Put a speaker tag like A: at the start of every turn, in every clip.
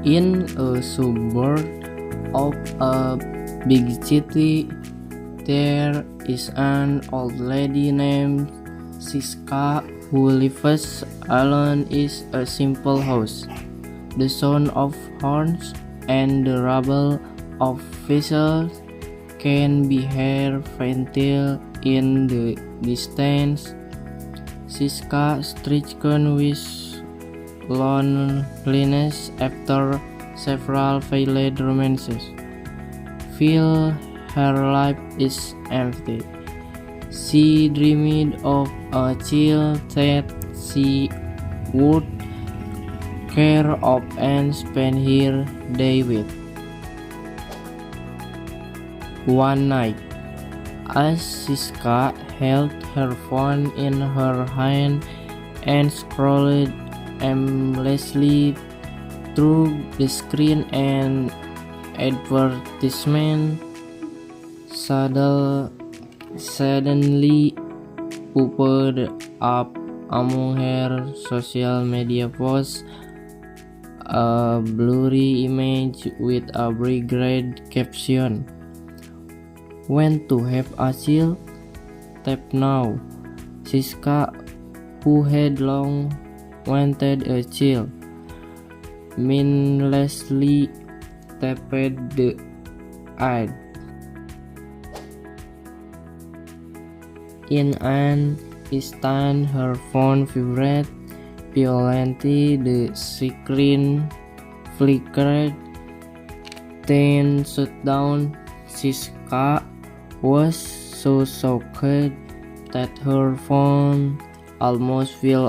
A: In a suburb of a big city, there is an old lady named Siska who lives alone in a simple house. The sound of horns and the rumble of vessels can be heard faintly in the distance. Siska, stricken with loneliness after several failed romances, feel her life is empty. She dreamed of a child that she would care of and spend her day with. One night, as Siska held her phone in her hand and scrolled aimlessly through the screen, an advertisement suddenly popped up among her social media posts, a blurry image with a bright red caption. When to have a child? Tap now. Siska, who had long wanted a child, mindlessly tapped the ad. In an instant, her phone vibrated violently, the screen flickered, then shut down. Siska was so shocked that her phone almost fell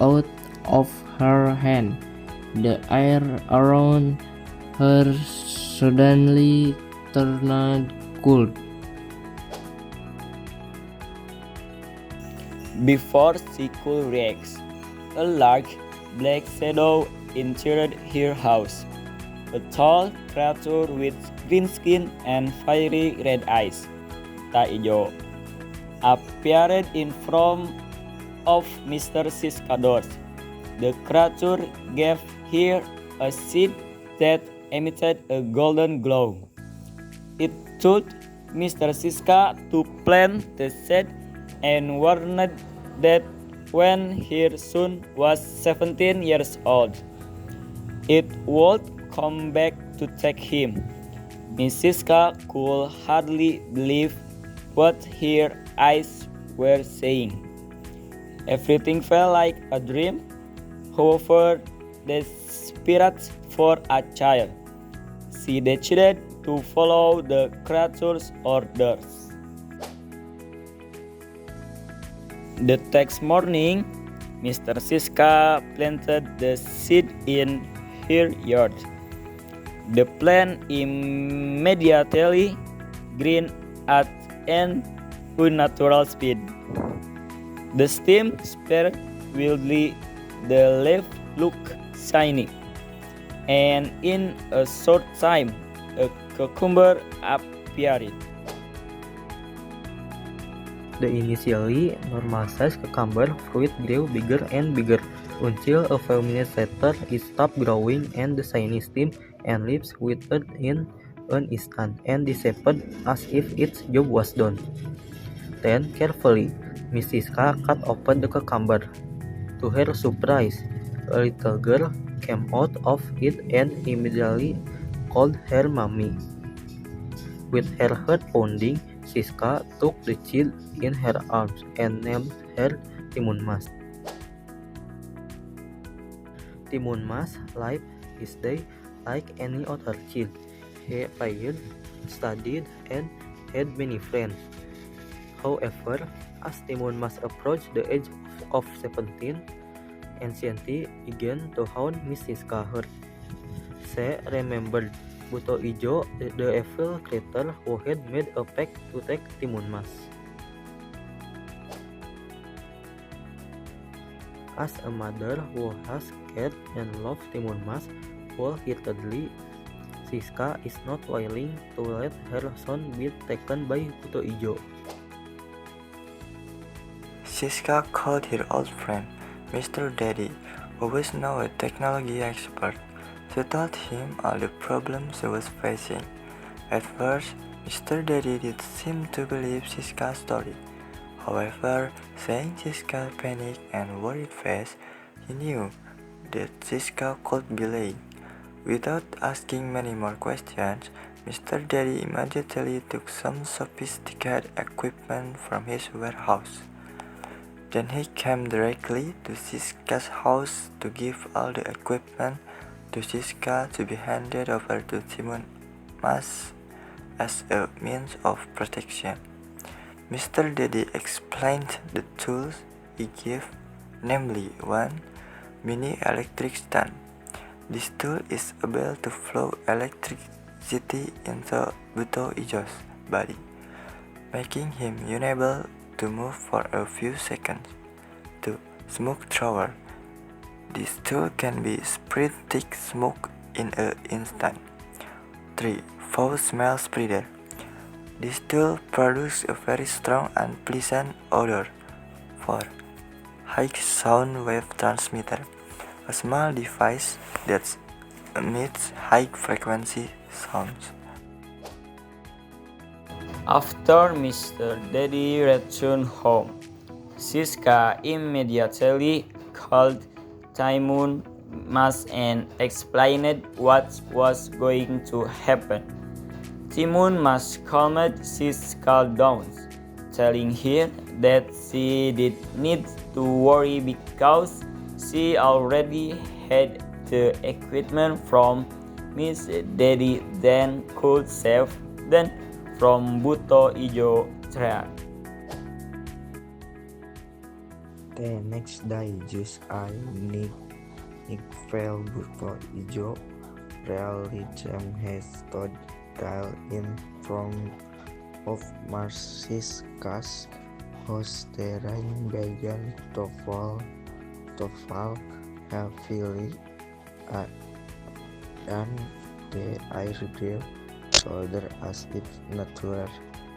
A: out of her hand. The air around her suddenly turned cold.
B: Before she could react, a large black shadow entered her house. A tall creature with green skin and fiery red eyes, Taijo, appeared in front of Mr. Siska's door. The creature gave her a seed that emitted a golden glow. It told Mr. Siska to plant the seed and warned that when her son was 17 years old, it would come back to take him. Miss Siska could hardly believe what her eyes were saying. Everything felt like a dream. However, desperate for a child, she decided to follow the creature's orders. The next morning, Mr. Siska planted the seed in her yard. The plant immediately grew at an unnatural speed. The stem spread wildly, the leaf looked shiny, and in a short time, a cucumber appeared.
C: The initially normal-sized cucumber fruit grew bigger and bigger until a few minutes later it stopped growing and the shiny stem and leaves withered in an instant and disappeared as if its job was done. Then, carefully, Mrs. K cut open the cucumber. To her surprise, a little girl came out of it and immediately called her mommy. With her heart pounding, Siska took the child in her arms and named her Timun Mas. Timun Mas lived his day like any other child. He played, studied, and had many friends. However, as Timun Mas approached the age of 17, anxiety began to haunt Mrs. Siska's. She remembered Buto Ijo, the evil creature who had made a pact to take Timun Mas. As a mother who has cared and loved Timun Mas wholeheartedly, Siska is not willing to let her son be taken by Buto Ijo.
D: Siska called her old friend, Mr. Daddy, who was now a technology expert. She told him all the problems she was facing. At first, Mr. Daddy did seem to believe Siska's story. However, seeing Siska's panic and worried face, he knew that Siska could be lying. Without asking many more questions, Mr. Daddy immediately took some sophisticated equipment from his warehouse. Then he came directly to Siska's house to give all the equipment to Siska to be handed over to Timon Mas as a means of protection. Mr. Daddy explained the tools he gave, namely one mini electric stand. This tool is able to flow electricity into Buto Ijo's body, making him unable to move for a few seconds. 2. Smoke thrower. This tool can be spread thick smoke in an instant. 3. Foul smell spreader. This tool produces a very strong and pleasant odor. 4. High sound wave transmitter. A small device that emits high frequency sounds.
B: After Mr. Daddy returned home, Siska immediately called Timon Mas and explained what was going to happen. Timon Mas calmed Siska down, telling her that she did need to worry because she already had the equipment from Miss Daddy then could save them from Buto Ijo threat.
E: The next day, just I Nick fell Buto Ijo really jammed his stood dial in front of Siska's house. The rain began to fall heavily, and the air grew colder as if nature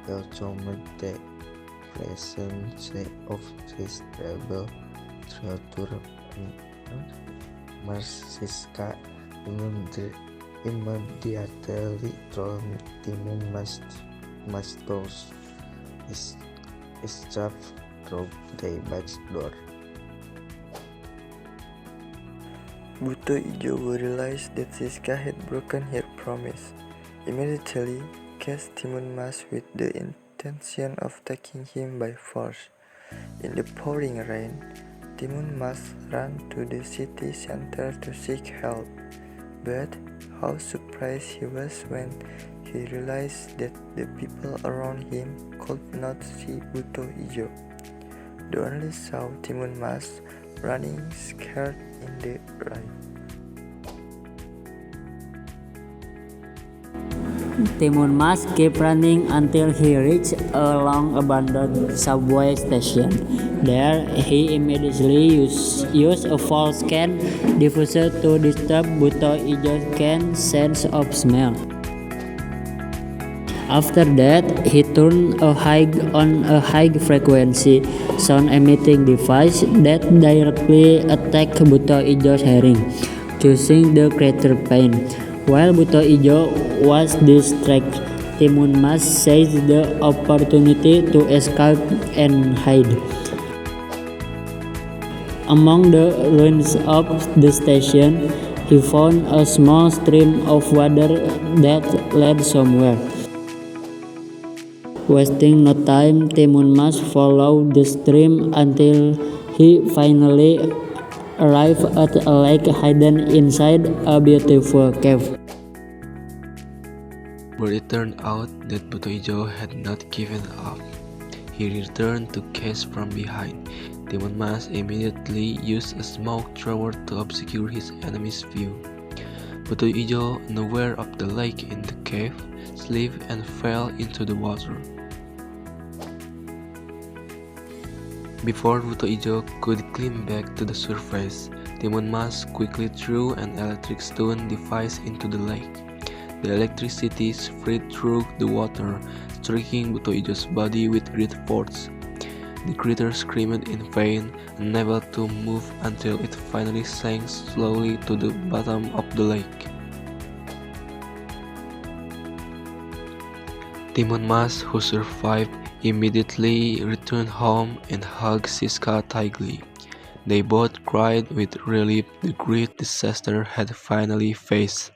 E: welcomed the presence of this terrible creature. Siska immediately told Timon Mas to escape through the back door.
D: Buto Ijo realized that Siska had broken her promise. Immediately, cast Timon Mas with the intention of taking him by force. In the pouring rain, Timon Mas ran to the city center to seek help. But how surprised he was when he realized that the people around him could not see Buto Ijo. They only saw Timon Mas running scared in the rain.
F: Timon Mas kept running until he reached a long abandoned subway station. There, he immediately used a false can diffuser to disturb Buto Ijo's keen sense of smell. After that, he turned on a high frequency sound emitting device that directly attacked Buto Ijo's hearing, causing the greater pain. While Buto Ijo was distracted, Timon Mas seized the opportunity to escape and hide. Among the ruins of the station, he found a small stream of water that led somewhere. Wasting no time, Timon Mas followed the stream until he finally arrived at a lake hidden inside a beautiful cave.
G: But it turned out that Buto Ijo had not given up. He returned to catch from behind. Timon Mas immediately used a smoke thrower to obscure his enemy's view. Buto Ijo, unaware of the lake in the cave, slipped and fell into the water. Before Buto Ijo could climb back to the surface, Timon Mas quickly threw an electric stone device into the lake. The electricity spread through the water, striking Buto Ijo's body with great force. The creature screamed in vain, unable to move until it finally sank slowly to the bottom of the lake. Demon Mas, who survived, immediately returned home and hugged Siska tightly. They both cried with relief the great disaster had finally faced.